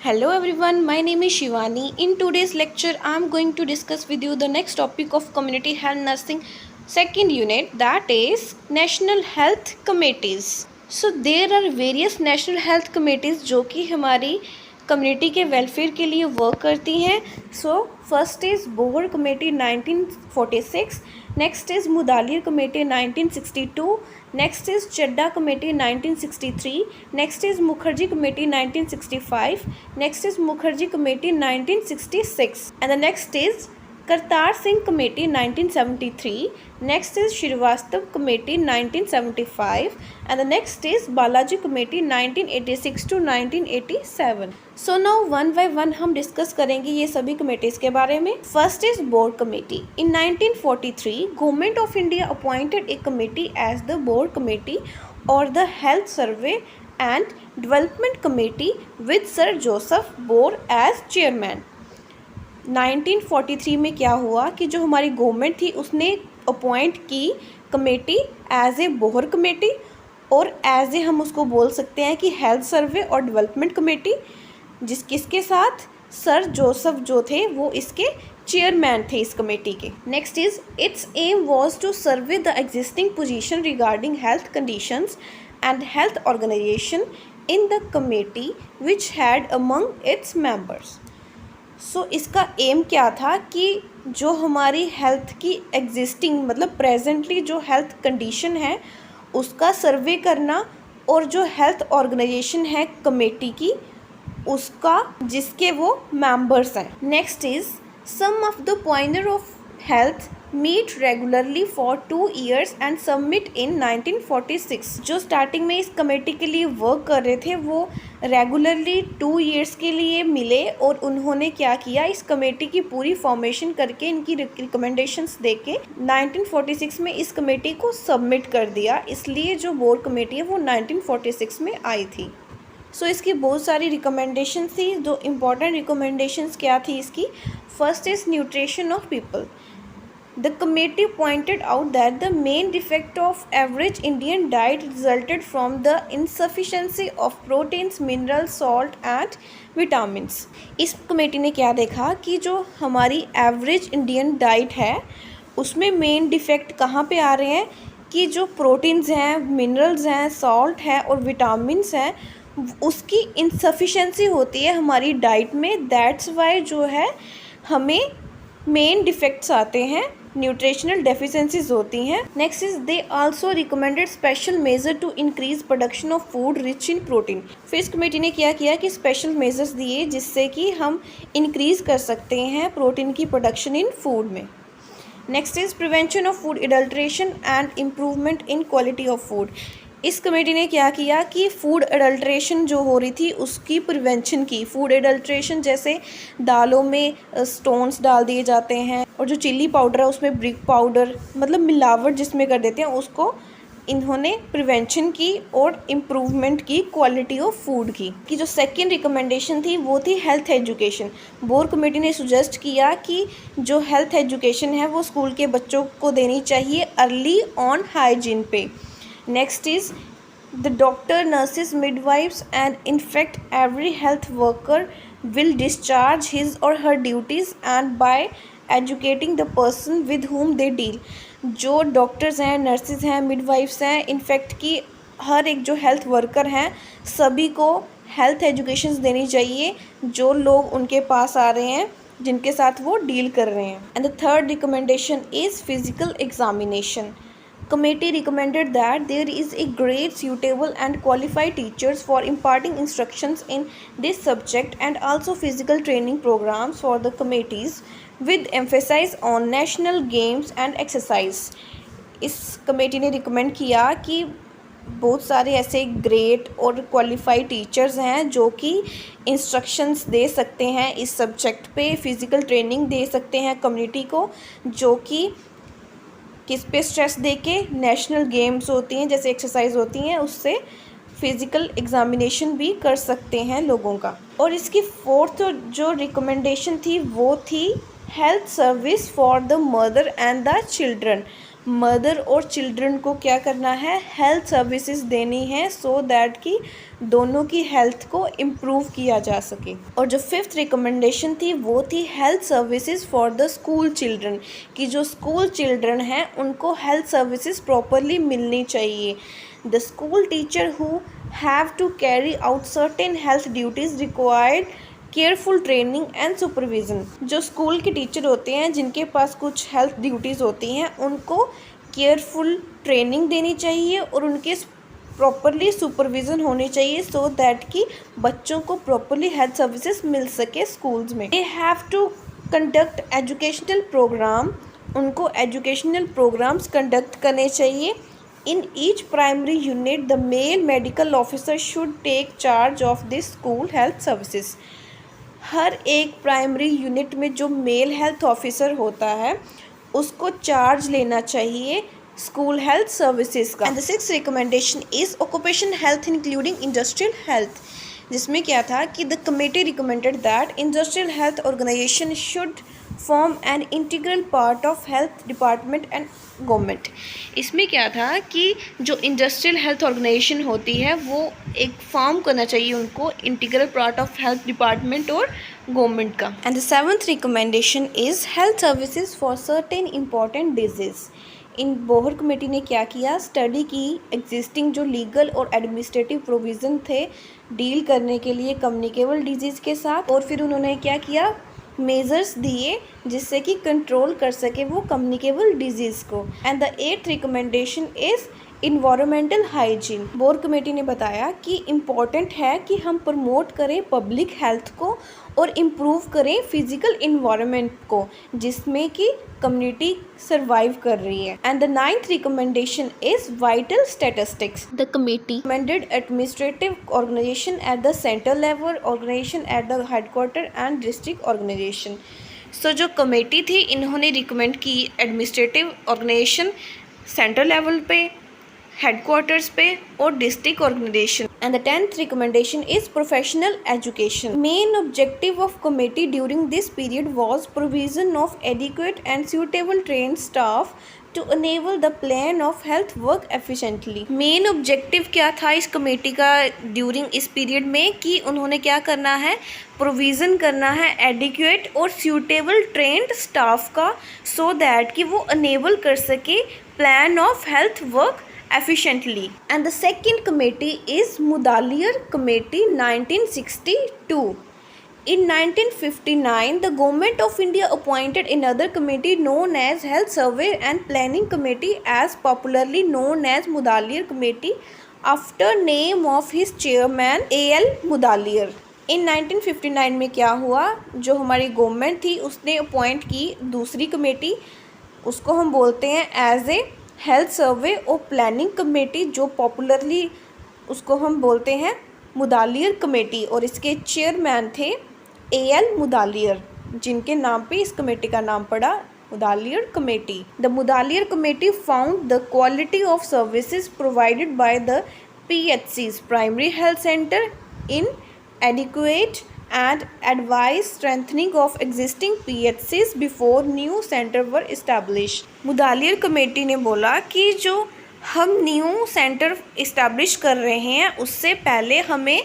Hello everyone, my name is Shivani. In today's lecture, I am going to discuss with you the next topic of Community Health Nursing second unit, that is National Health Committees. So there are various National Health Committees जो कि हमारी community के welfare के लिए work करती हैं. So first is Bhore committee 1946, next is Mudaliar committee 1962, next is Chadha committee 1963, next is Mukherjee committee 1965, next is Mukherjee committee 1966, and the next is Kartar Singh committee 1973, next is Srivastava committee 1975, and the next is Balaji committee 1986 to 1987. So now one by one हम discuss करेंगे ये सभी committees के बारे में. First is board committee. In 1943 government of India appointed a committee as the board committee और the health survey and development committee with sir Joseph Bhore as chairman. 1943 में क्या हुआ कि जो हमारी गवर्नमेंट थी उसने अपॉइंट की committee as a Bhore committee और एज ए हम उसको बोल सकते हैं कि हेल्थ सर्वे और डेवलपमेंट कमेटी, किसके साथ सर जोसेफ जो थे वो इसके चेयरमैन थे इस कमेटी के. Next is its aim was to survey the existing position regarding health conditions and health organisation in the committee which had among its members. So इसका एम क्या था कि जो हमारी हेल्थ की एग्जिस्टिंग मतलब प्रेजेंटली जो हेल्थ कंडीशन है उसका सर्वे करना और जो हेल्थ ऑर्गेनाइजेशन है कमेटी की उसका जिसके वो मेंबर्स हैं. Next is some of the pointer of health meet regularly for 2 years and submit in 1946. जो स्टार्टिंग में इस कमेटी के लिए वर्क कर रहे थे वो रेगुलरली 2 years के लिए मिले और उन्होंने क्या किया, इस कमेटी की पूरी फॉर्मेशन करके इनकी रिकमेंडेशंस देके 1946 में इस कमेटी को सबमिट कर दिया. इसलिए जो बोर्ड कमेटी है वो 1946 में आई थी. सो इसकी बहुत सारी रिकमेंडेशन थी. जो इम्पोर्टेंट रिकमेंडेशंस क्या थी इसकी, first is nutrition of people. The committee pointed out that the main defect of average Indian diet resulted from the insufficiency of proteins, minerals, salt and vitamins. इस कमेटी ने क्या देखा कि जो हमारी एवरेज इंडियन डाइट है उसमें main defect कहाँ पे आ रहे हैं कि जो प्रोटीन्स हैं, मिनरल्स हैं, सॉल्ट है और विटामिन्स हैं उसकी इनसफिशेंसी होती है हमारी डाइट में. दैट्स वाई जो है हमें मेन डिफेक्ट्स आते हैं, न्यूट्रिशनल डेफिशिएंसीज होती हैं. Next is they also recommended special measure to increase production of food rich in protein. फिर इस कमेटी ने क्या किया कि स्पेशल मेजर्स दिए जिससे कि हम इंक्रीज कर सकते हैं प्रोटीन की प्रोडक्शन इन फूड में. Next is prevention of food adulteration and improvement in quality of food. इस कमेटी ने क्या किया कि फूड एडल्ट्रेशन जो हो रही थी उसकी प्रिवेंशन की. फूड एडल्ट्रेशन जैसे दालों में स्टोन्स डाल दिए जाते हैं और जो चिल्ली पाउडर है उसमें ब्रिक पाउडर मतलब मिलावट जिसमें कर देते हैं उसको इन्होंने प्रिवेंशन की और इम्प्रूवमेंट की क्वालिटी ऑफ फूड की. कि जो सेकंड रिकमेंडेशन थी वो थी हेल्थ एजुकेशन. बोर्ड कमेटी ने सुजेस्ट किया कि जो हेल्थ एजुकेशन है वो स्कूल के बच्चों को देनी चाहिए अर्ली ऑन हाइजीन पे. Next is the doctor, nurses, midwives and in fact every health worker will discharge his or her duties and by educating the person with whom they deal. जो doctors हैं, nurses हैं, midwives हैं, in fact कि हर एक जो health worker हैं सभी को हेल्थ एजुकेशन देनी चाहिए जो लोग उनके पास आ रहे हैं जिनके साथ वो डील कर रहे हैं. And the third recommendation is physical examination. Committee recommended that there is a great suitable and qualified teachers for imparting instructions in this subject and also physical training programs for the committees with emphasis on national games and exercise. इस committee ने recommend किया कि बहुत सारे ऐसे great और qualified teachers हैं जो कि इंस्ट्रक्शंस दे सकते हैं इस सब्जेक्ट पे, फिज़िकल ट्रेनिंग दे सकते हैं कम्युनिटी को, जो कि किस पे स्ट्रेस दे के नेशनल गेम्स होती हैं जैसे एक्सरसाइज होती हैं उससे फिज़िकल एग्ज़ामिनेशन भी कर सकते हैं लोगों का. और इसकी फोर्थ जो रिकमेंडेशन थी वो थी health service for the mother and the children. Mother और चिल्ड्रन को क्या करना है, हेल्थ सर्विसेज देनी है सो दैट कि दोनों की हेल्थ को इम्प्रूव किया जा सके। और जो 5th रिकमेंडेशन थी वो थी health services for the school children, कि जो स्कूल चिल्ड्रन हैं उनको हेल्थ सर्विसेज प्रॉपरली मिलनी चाहिए। The school teacher who have to carry out certain health duties required careful training and supervision. जो स्कूल के टीचर होते हैं जिनके पास कुछ हेल्थ ड्यूटीज़ होती हैं उनको केयरफुल ट्रेनिंग देनी चाहिए और उनके प्रॉपरली सुपरविज़न होनी चाहिए सो दैट कि बच्चों को प्रॉपरली हेल्थ सर्विसेज मिल सके स्कूल्स में। They have to conduct educational programme, उनको एजुकेशनल प्रोग्राम्स कंडक्ट करने चाहिए। In each primary unit the male medical officer should take charge of this school health services. हर एक प्राइमरी यूनिट में जो male health officer होता है उसको चार्ज लेना चाहिए स्कूल हेल्थ सर्विसेज का। And the 6th recommendation is occupation health including industrial health, जिसमें क्या था कि the committee recommended that industrial health organisation should form an integral part of health department and government. इसमें क्या था कि जो इंडस्ट्रियल हेल्थ ऑर्गेनाइजेशन होती है वो एक फॉर्म करना चाहिए उनको integral part of health department और गवर्नमेंट का। And the 7th recommendation is health services for certain important disease. In Bohr committee ने क्या किया, स्टडी की एग्जिस्टिंग जो लीगल और एडमिनिस्ट्रेटिव प्रोविज़न थे डील करने के लिए कम्युनिकेबल डिजीज़ के साथ, और फिर उन्होंने क्या किया, मेजर्स दिए जिससे कि कंट्रोल कर सके वो कम्युनिकेबल डिजीज़ को। And the 8th recommendation is environmental hygiene. Board committee ने बताया कि इम्पॉर्टेंट है कि हम प्रमोट करें पब्लिक हेल्थ को और इम्प्रूव करें फिजिकल इन्वायरमेंट को जिसमें कि कम्युनिटी सर्वाइव कर रही है। And the 9th recommendation is vital statistics. The committee recommended administrative organisation at the central level, organisation at the headquarter and district organisation. So जो कमेटी थी इन्होंने रिकमेंड की एडमिनिस्ट्रेटिव ऑर्गेनाइजेशन सेंट्रल लेवल पे, headquarters पे और district organisation. And the 10th recommendation is professional education. Main objective of committee during this period was provision of adequate and suitable trained staff to enable the plan of health work efficiently। Main objective क्या था इस committee का during इस period में कि उन्होंने क्या करना है, प्रोविज़न करना है एडिक्वेट और सूटेबल ट्रेंड स्टाफ का सो दैट कि वो अनेबल कर सके plan of health work efficiently। And the second committee is Mudaliar Committee 1962। In 1959 the government of India appointed another committee known as Health Survey and Planning Committee, as popularly known as Mudaliar Committee, after name of his chairman A.L. Mudaliar। इन 1959 में क्या हुआ, जो हमारी government थी उसने appoint की दूसरी committee, उसको हम बोलते हैं एज ए हेल्थ सर्वे और प्लानिंग कमेटी, जो पॉपुलरली उसको हम बोलते हैं मुदालियर कमेटी, और इसके चेयरमैन थे A.L. मुदालियर, जिनके नाम पे इस कमेटी का नाम पड़ा Mudaliar committee. The Mudaliar committee found the quality of services provided by the PHCs primary health centre in adequate and advise strengthening of existing PHCs before new center were established। Mudaliar committee ने बोला कि जो हम न्यू सेंटर इस्टेब्लिश कर रहे हैं उससे पहले हमें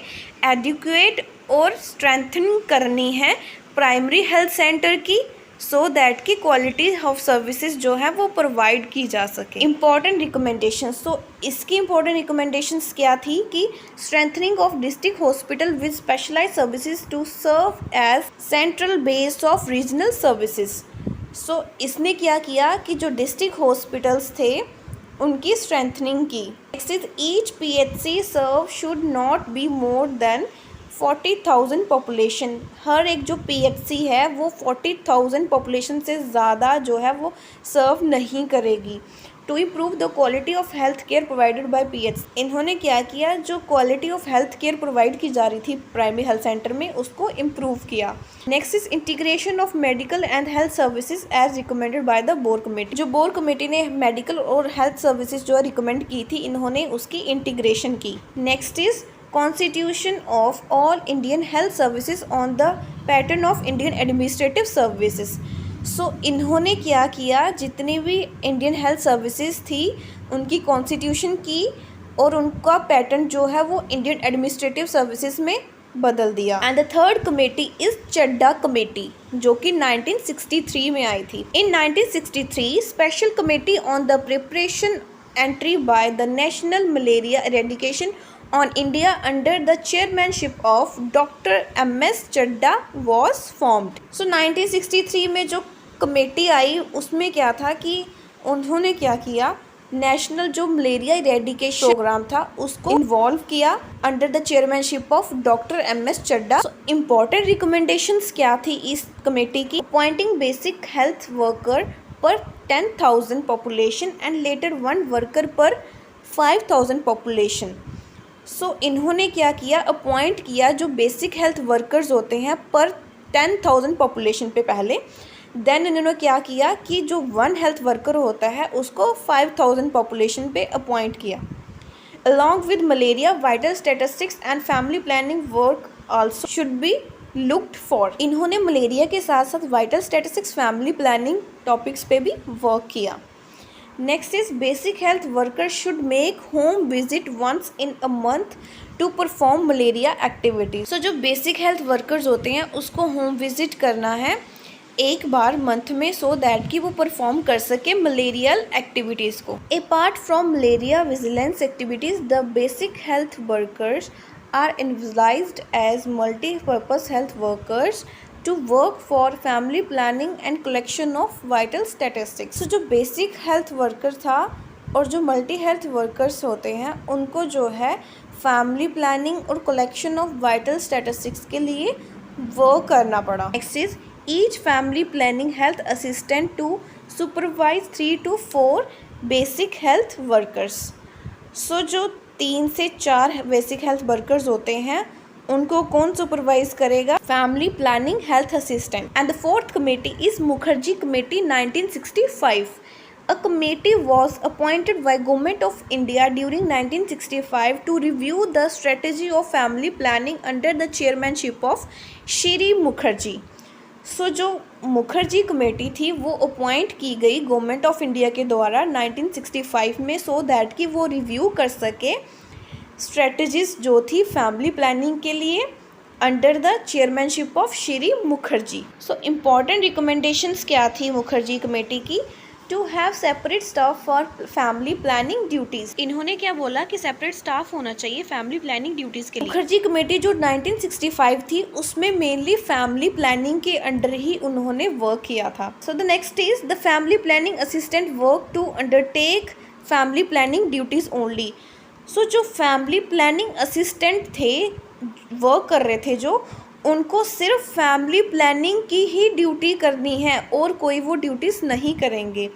एडिक्वेट और स्ट्रेंथनिंग करनी है प्राइमरी हेल्थ सेंटर की सो दैट की क्वालिटी ऑफ सर्विसेज जो है वो प्रोवाइड की जा सके। इम्पॉर्टेंट रिकमेंडेशंस, तो इसकी इम्पॉर्टेंट रिकमेंडेशंस क्या थी कि strengthening of district hospital with specialised services to serve as central base of regional services. So इसने क्या किया कि जो डिस्ट्रिक्ट हॉस्पिटल्स थे उनकी स्ट्रेंथनिंग की। Next is each PHC serve should not be more than 40,000 population. हर एक जो PHC है वो 40,000 पॉपुलेशन से ज़्यादा जो है वो सर्व नहीं करेगी। To improve the quality of health care provided by PHC, इन्होंने क्या किया, जो quality of health care provide की जा रही थी प्राइमरी हेल्थ सेंटर में उसको इम्प्रूव किया। Next is integration of medical and health services as recommended by the board committee. जो बोर्ड कमेटी ने मेडिकल और हेल्थ सर्विसेज जो रिकमेंड की थी इन्होंने उसकी इंटीग्रेशन की। Next is Constitution of all Indian health services on the pattern of Indian administrative services। इन्होंने क्या किया, जितनी भी इंडियन हेल्थ सर्विसेज थी उनकी कॉन्स्टिट्यूशन की और उनका पैटर्न जो है वो इंडियन एडमिनिस्ट्रेटिव सर्विसेज में बदल दिया। And the third committee is Chadha committee, जो कि 1963 में आई थी। In 1963 special committee on the preparation entry by the national malaria eradication on India under the chairmanship of Dr. M.S. Chadha was formed। 1963 में जो कमेटी आई उसमें क्या था कि उन्होंने क्या किया, नेशनल जो मलेरिया इरेडिकेशन प्रोग्राम था उसको इन्वॉल्व किया under the chairmanship of doctor M.S. Chadha. Important recommendations क्या थी इस कमेटी की, अपॉइंटिंग बेसिक हेल्थ वर्कर पर 10,000 पॉपुलेशन एंड लेटर 1 वर्कर पर 5,000 पॉपुलेशन। इन्होंने क्या किया, अपॉइंट किया जो बेसिक हेल्थ वर्कर्स होते हैं पर 10,000 पॉपुलेशन पे पहले, देन इन्होंने क्या किया कि जो 1 हेल्थ वर्कर होता है उसको 5,000 पॉपुलेशन पे अपॉइंट किया। Along with malaria vital statistics and family planning work also should be looked for. इन्होंने मलेरिया के साथ साथ vital statistics, family planning topics पे भी वर्क किया। Next is basic health worker should make home visit once in a month to perform malaria activities. जो basic health workers होते हैं उसको होम विजिट करना है एक बार मंथ में, सो दैट कि वो परफॉर्म कर सके मलेरियल एक्टिविटीज़ को। Apart from malaria vigilance activities, the basic health workers are envisaged as multipurpose health workers to work for family planning and collection of vital statistics। जो बेसिक हेल्थ वर्कर था और जो multi health workers होते हैं उनको जो है family planning और कलेक्शन ऑफ वाइटल स्टैटिस्टिक्स के लिए वर्क करना पड़ा। Next is each family planning health assistant to supervise 3 to 4 basic health workers. जो 3 से 4 बेसिक हेल्थ वर्कर्स होते हैं उनको कौन सुपरवाइज करेगा, family planning health assistant. And the fourth committee is Mukherjee committee 1965। A committee was appointed by Government of India during 1965 to review the strategy of family planning under the chairmanship of Shri Mukherjee. जो Mukherjee committee थी वो appoint की गई government of India के द्वारा 1965 में, सो that कि वो रिव्यू कर सके स्ट्रेटजीज जो थी फैमिली प्लानिंग के लिए under the chairmanship of Shri Mukherjee. Important recommendations क्या थी मुखर्जी कमेटी की, to have separate staff for family planning duties. इन्होंने क्या बोला कि सेपरेट स्टाफ होना चाहिए फैमिली प्लानिंग ड्यूटीज़ के लिए। मुखर्जी कमेटी जो 1965 थी उसमें मेनली फैमिली प्लानिंग के अंडर ही उन्होंने वर्क किया था। The next is the family planning assistant work to undertake family planning duties only. जो फैमिली प्लानिंग असिस्टेंट थे, वर्क कर रहे थे जो, उनको सिर्फ फैमिली प्लानिंग की ही ड्यूटी करनी है और कोई वो ड्यूटीज़ नहीं करेंगे।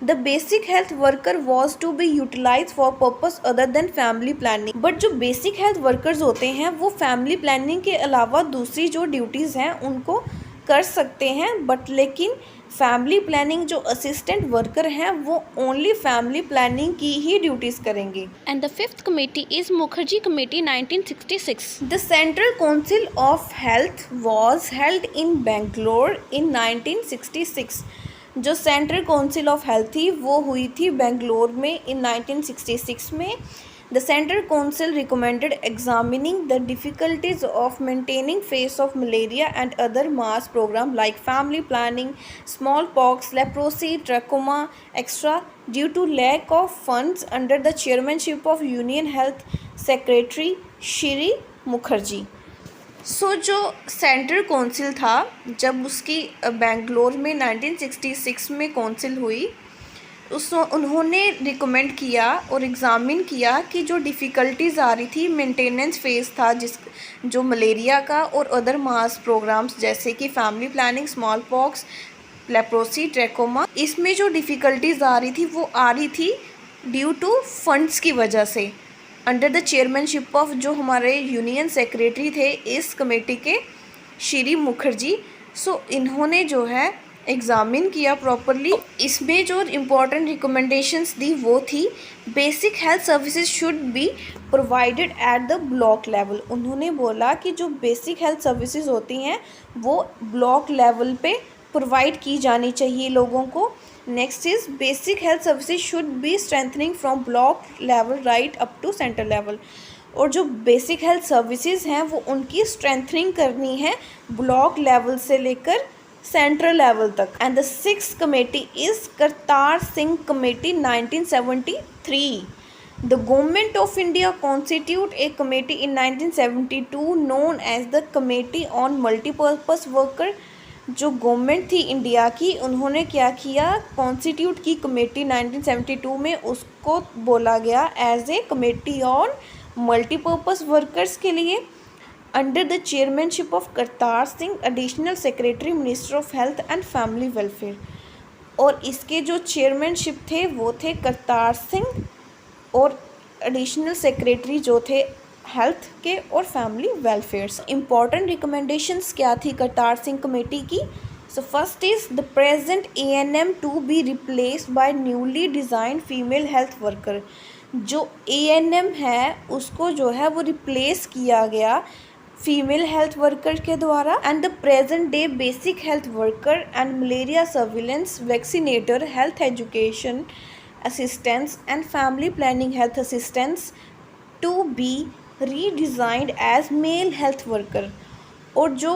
The basic health worker was to be utilise for purpose other than family planning. But जो बेसिक हेल्थ वर्कर्स होते हैं वो फैमिली प्लानिंग के अलावा दूसरी जो ड्यूटीज़ हैं उनको कर सकते हैं, बट लेकिन फैमिली प्लानिंग जो असिस्टेंट वर्कर हैं वो ओनली फैमिली प्लानिंग की ही ड्यूटीज़ करेंगे। And the fifth committee is Mukherjee committee 1966। The central council of health was held in Bangalore in 1966। जो सेंट्रल काउंसिल ऑफ हेल्थ थी वो हुई थी बेंगलोर में इन 1966 में। The Central Council recommended examining the difficulties of maintaining face of malaria and other mass programs like family planning, smallpox, leprosy, trachoma, etc. due to lack of funds under the chairmanship of Union Health Secretary Shri Mukherjee. जो central council था जब उसकी बेंगलोर में 1966 में council हुई, उन्होंने recommend किया और एग्ज़ामिन किया कि जो डिफ़िकल्टीज़ आ रही थी, मेंटेनेंस फेज़ था जो मलेरिया का और अदर मास प्रोग्राम्स जैसे कि family planning, small pox, leprosy, trachoma, इसमें जो डिफ़िकल्टीज़ आ रही थी वो आ रही थी ड्यू टू फंड्स की वजह से। अंडर द चेयरमैनशिप ऑफ जो हमारे यूनियन सेक्रेटरी थे इस कमेटी के श्री मुखर्जी, इन्होंने जो है एग्ज़ामिन किया प्रॉपरली। इसमें जो इम्पॉर्टेंट रिकमेंडेशंस दी वो थी, basic health services should be provided at the block level. उन्होंने बोला कि जो बेसिक हेल्थ सर्विसेज होती हैं वो ब्लॉक लेवल पे प्रोवाइड की जानी चाहिए लोगों को। Next is basic health services should be strengthening from block level right up to centre level. और जो बेसिक हेल्थ सर्विसेज हैं वो उनकी स्ट्रेंथनिंग करनी है ब्लॉक लेवल से लेकर सेंट्रल लेवल तक। And the 6th committee is Kartar Singh committee 1973। The Government of India constituted a committee in 1972 known as the Committee on Multipurpose Worker। जो गवर्नमेंट थी इंडिया की, उन्होंने क्या किया, कॉन्स्टिट्यूट की कमेटी 1972 में, उसको बोला गया as a committee on multipurpose workers के लिए, under the chairmanship of Kartar Singh, additional secretary minister of health and family welfare. और इसके जो चेयरमैनशिप थे वो थे करतार सिंह, और एडिशनल सेक्रेटरी जो थे हेल्थ के और फैमिली वेलफेयर्स। इंपॉर्टेंट रिकमेंडेशंस क्या थी करतार सिंह कमेटी की? So first is the present ANM to be replaced by newly designed female health worker. जो ANM है उसको जो है वो रिप्लेस किया गया फीमेल हेल्थ वर्कर के द्वारा। And the present day basic health worker and malaria surveillance vaccinator health education assistance and family planning health assistance to be redesigned as male health worker। और जो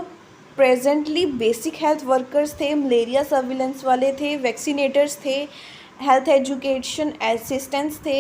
प्रेजेंटली बेसिक हेल्थ वर्कर्स थे, malaria surveillance वाले थे, vaccinators थे, health education assistants थे,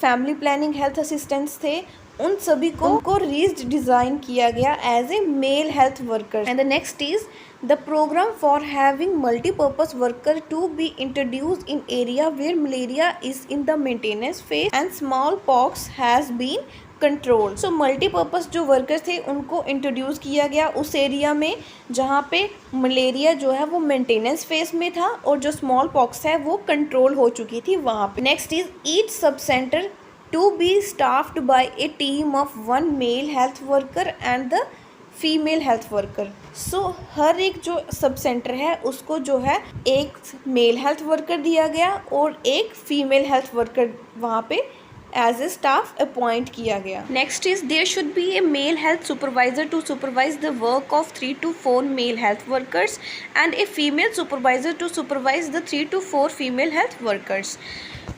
family planning health assistants थे, उन सभी को उनको रीडिज़ाइन किया गया as a male health worker. And the next is the program for having multi-purpose worker to be introduced in area where malaria is in the maintenance phase and smallpox has been controlled। so multi-purpose जो workers थे उनको introduce किया गया उस area में जहाँ पे malaria जो है वो मेंटेनेंस फेज में था और जो स्मॉल पॉक्स है वो कंट्रोल हो चुकी थी वहाँ पे। Next is each sub centre to be staffed by a team of 1 male health worker and the female health worker. So हर एक जो सब सेंटर है उसको जो है एक मेल हेल्थ वर्कर दिया गया और एक फीमेल हेल्थ वर्कर वहाँ पे एज ए स्टाफ अपॉइंट किया गया। Next is there should be a male health supervisor to supervise the work of 3 to 4 male health workers and a female supervisor to supervise the 3 to 4 female health workers.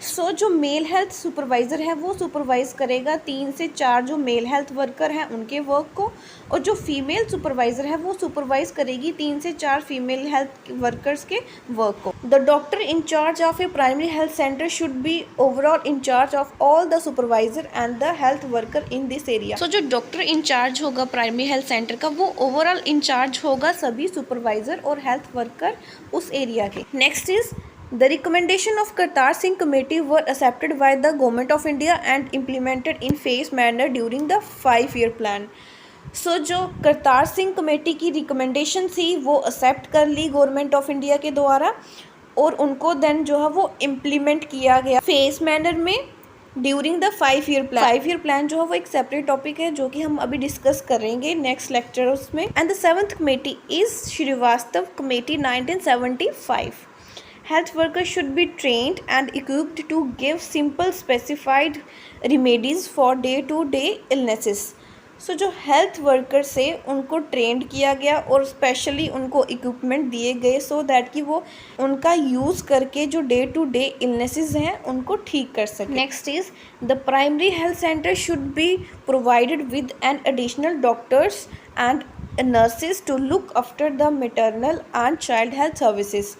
So जो male health supervisor है वो supervise करेगा 3 से 4 जो male health worker हैं उनके work को, और जो फीमेल सुपरवाइज़र है वो सुपरवाइज़ करेगी 3 से 4 फीमेल हेल्थ वर्कर्स के वर्क को। The doctor in charge of a primary health centre should be overall in charge of all the supervisor and the health worker in this area. So जो doctor in charge होगा primary health centre का वो overall in charge होगा सभी supervisor और health worker उस area के। Next is the recommendation of Kartar Singh committee were accepted by the government of India and implemented in phased manner during the 5-year plan। सो जो Kartar Singh committee की recommendation थी वो accept कर ली government of India के द्वारा और उनको देन जो है वो इम्प्लीमेंट किया गया फेस मैनर में during the 5-year plan। 5-year plan जो है वो एक सेपरेट टॉपिक है जो कि हम अभी डिस्कस करेंगे नेक्स्ट लेक्चर उसमें। And the 7th committee is Srivastava committee 1975। Health workers should be trained and equipped to give simple specified remedies for day-to-day illnesses। सो जो हेल्थ वर्कर्स है उनको ट्रेंड किया गया और स्पेशली उनको इक्विपमेंट दिए गए सो दैट कि वो उनका यूज़ करके जो डे टू डे इलनेसेस हैं उनको ठीक कर सकें। Next is the primary health centre should be provided with an additional doctors and nurses to look after the maternal and child health services.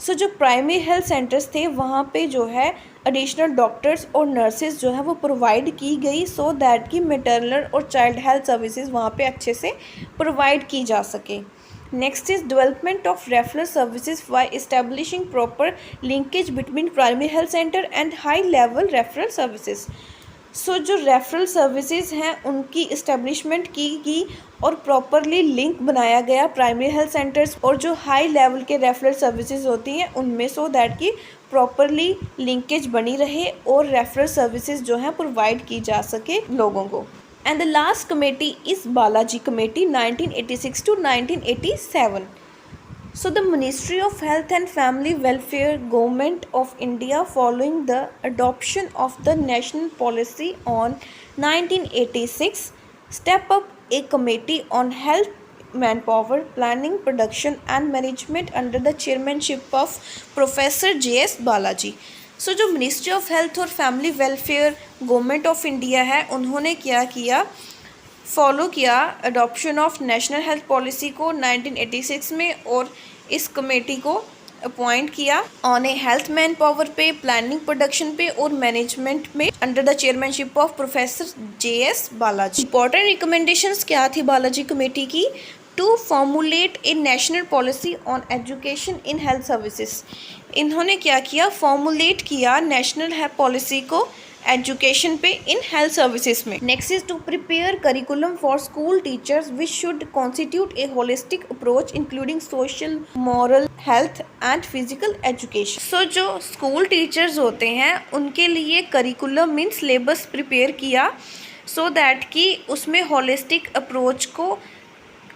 So जो प्राइमरी हेल्थ सेंटर्स थे वहाँ पे जो है एडिशनल डॉक्टर्स और नर्सेज जो है वो प्रोवाइड की गई सो दैट कि मैटरनल और चाइल्ड हेल्थ सर्विसेज वहाँ पे अच्छे से प्रोवाइड की जा सके। Next is development of referral services by establishing proper linkage between primary health centre and high level referral services. So जो रेफरल सर्विसेज हैं उनकी इस्टेब्लिशमेंट की गई और प्रॉपरली लिंक बनाया गया प्राइमरी हेल्थ सेंटर्स और जो हाई लेवल के रेफरल सर्विसेज होती हैं उनमें सो दैट कि प्रॉपरली लिंकेज बनी रहे और रेफरल सर्विसेज जो हैं प्रोवाइड की जा सके लोगों को। And the last committee is Balaji committee 1986 to 1987। So the Ministry of Health and Family Welfare, Government of India, following the adoption of the National Policy on 1986, step up a committee on health Manpower, Planning, Production and Management under the chairmanship of Professor J.S. Balaji. So जो ministry of health और family welfare government of India है, उन्होंने क्या किया, follow किया adoption of national health policy को 1986 में और इस कमेटी को अपॉइंट किया on a health man power पे, प्लानिंग, प्रोडक्शन पे और मैनेजमेंट में under the chairmanship of professor J.S. Balaji. Important recommendations क्या थी बालाजी कमेटी की? To formulate a national policy on education in health services. इन्होंने क्या किया, फॉर्मुलेट किया नेशनल पॉलिसी को एजुकेशन पे इन हेल्थ सर्विसेज में। Next is to prepare curriculum for school teachers which should constitute a holistic approach including social, moral, health and physical education. So जो school teachers होते हैं उनके लिए करिकुलम मीन सिलेबस प्रिपेयर किया सो that कि उसमें holistic approach को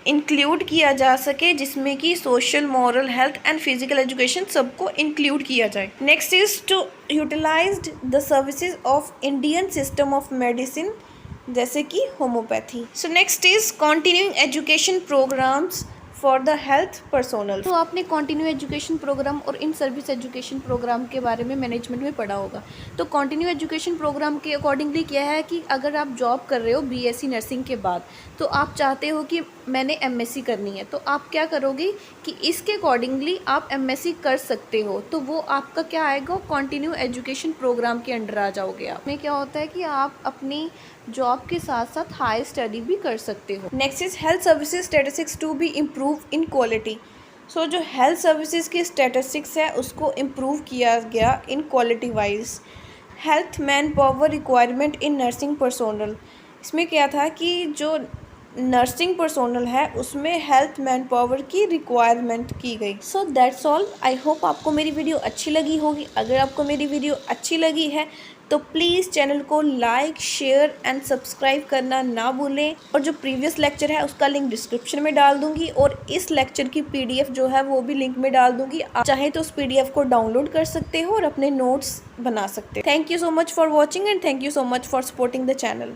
include किया जा सके, जिसमें कि social, moral, health and physical education सबको इंक्लूड किया जाए। Next is to utilised the services of Indian system of medicine जैसे कि homoeopathy. So next is continuing education programmes for the health personnel. तो आपने कॉन्टिन्यू एजुकेशन प्रोग्राम और in service education programme के बारे में मैनेजमेंट में पढ़ा होगा। तो कॉन्टिन्यू एजुकेशन प्रोग्राम के अकॉर्डिंगली क्या है कि अगर आप जॉब कर रहे हो BSc नर्सिंग के बाद, तो आप चाहते हो कि मैंने MSc करनी है, तो आप क्या करोगे कि इसके अकॉर्डिंगली आप MSc कर सकते हो, तो वो आपका क्या आएगा, कॉन्टिन्यू एजुकेशन प्रोग्राम के अंडर आ जाओगे आप। में क्या होता है कि आप अपनी जॉब के साथ साथ हाई स्टडी भी कर सकते हो। Next is health services statistics to be improve in quality. So जो हेल्थ सर्विसेज की स्टैटिस्टिक्स है उसको इम्प्रूव किया गया in quality wise. Health man power requirement in nursing personnel, इसमें क्या था कि जो नर्सिंग पर्सोनल है उसमें हेल्थ मैन पावर की रिक्वायरमेंट की गई। So that's all. I hope आपको मेरी वीडियो अच्छी लगी होगी। अगर आपको मेरी वीडियो अच्छी लगी है तो प्लीज़ चैनल को लाइक, शेयर एंड सब्सक्राइब करना ना भूलें। और जो प्रीवियस लेक्चर है उसका लिंक डिस्क्रिप्शन में डाल दूंगी और इस लेक्चर की PDF जो है वो भी लिंक में डाल दूंगी। आप चाहे तो उस PDF को डाउनलोड कर सकते हो और अपने नोट्स बना सकते हो। Thank you so much for watching and thank you so much for supporting the channel.